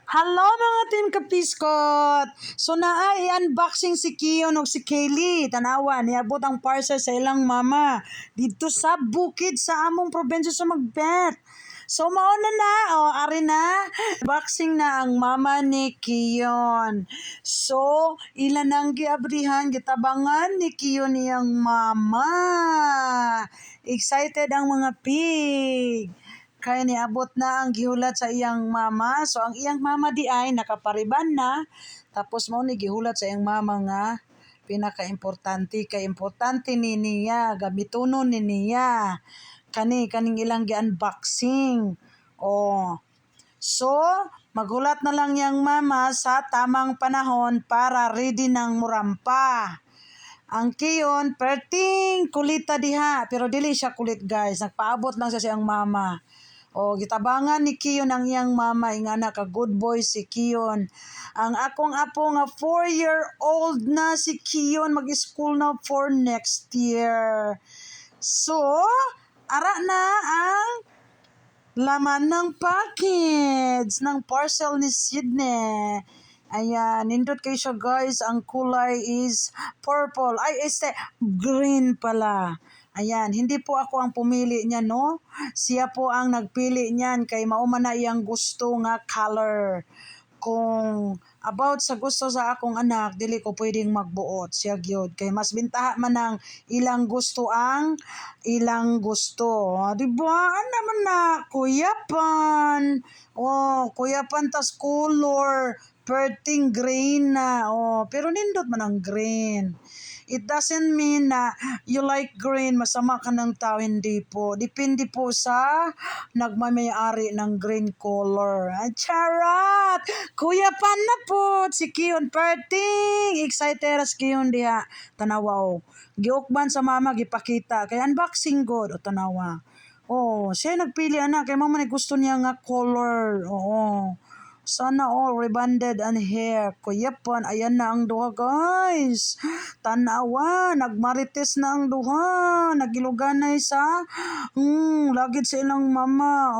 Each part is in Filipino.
Hello mga team kapiskot! So i-unboxing si Kiyon o si Kaylee. Tanawa, niabot ang parcel sa ilang mama. Dito sa bukid sa among probinsya sa Magbet. So mauna na, ari na. Unboxing na ang mama ni Kiyon. So, ilan ang giabrihan, gitabangan ni Kiyon niyang mama. Excited ang mga pig. Kaya niabot na ang gihulat sa iyang mama. So ang iyang mama di ay nakapariban na. Tapos mo ni gihulat sa iyang mama nga pinaka-importante kay importante ni niya gabitunon ni niya kaning ilang gi-unboxing. So maghulat na lang yang mama sa tamang panahon para ready ng murampa. Ang Kiyon, perting kulita diha, pero dili siya kulit guys. Nagpaabot lang siya sa iyang mama. Gitabangan ni Kiyon ang iyang mama, ingana ka good boy si Kiyon. Ang akong apo nga 4-year-old na si Kiyon, mag-school na for next year. So, ara na ang laman ng package ng parcel ni Sydney. Ayan, nindot kayo siya guys. Ang kulay is purple. Green pala. Ayan, hindi po ako ang pumili niya, no? Siya po ang nagpili niyan kay mauman na iyang gusto nga color. Kung about sa gusto sa akong anak, dili ko pwedeng magbuot. Siya gyud kay mas bintaha man ang ilang gusto ang ilang gusto. Diba? Ano man na kuyapan. Kuyapan tas color. Perting green na. Pero nindot man ang green. It doesn't mean na you like green, masama ka ng tao, hindi po. Depende po sa nagmamayari ng green color. Charot! Kuya pan na po, si Kiyon Perting. Excited as Kiyon diha. Tanawa. Giukban sa mama, gipakita. Kaya unboxing good. Tanawa. Siya nagpili anak. Kaya mama gusto niya nga color. Sana rebonded and hair. Kuyapan, ayan na ang duha guys. Tanawa, nagmarites na ang duha. Nagiluganay sa lagid sa ilang mama.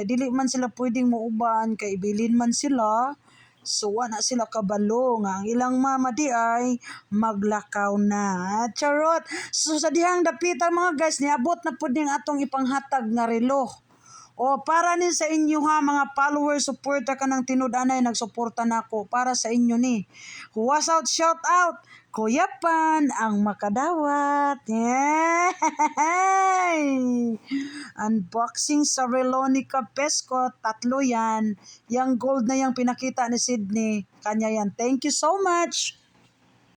Dili man sila pwedeng mauban kay ibilin man sila. So wala sila kabalo nga ang ilang mama di ay maglakaw na. Charot. So sa dihang dapitan mga guys, niabot na pud ning atong ipanghatag nga relo. Para ni sa inyo ha, mga followers, suporta ka ng tinud-anay, nagsuporta na ako. Para sa inyo ni. Huwas out, shout out. Kuya Pan, ang makadawat. Yay! Unboxing sa Relonica Pesco, 3 yan. Yang gold na yung pinakita ni Sydney. Kanya yan. Thank you so much.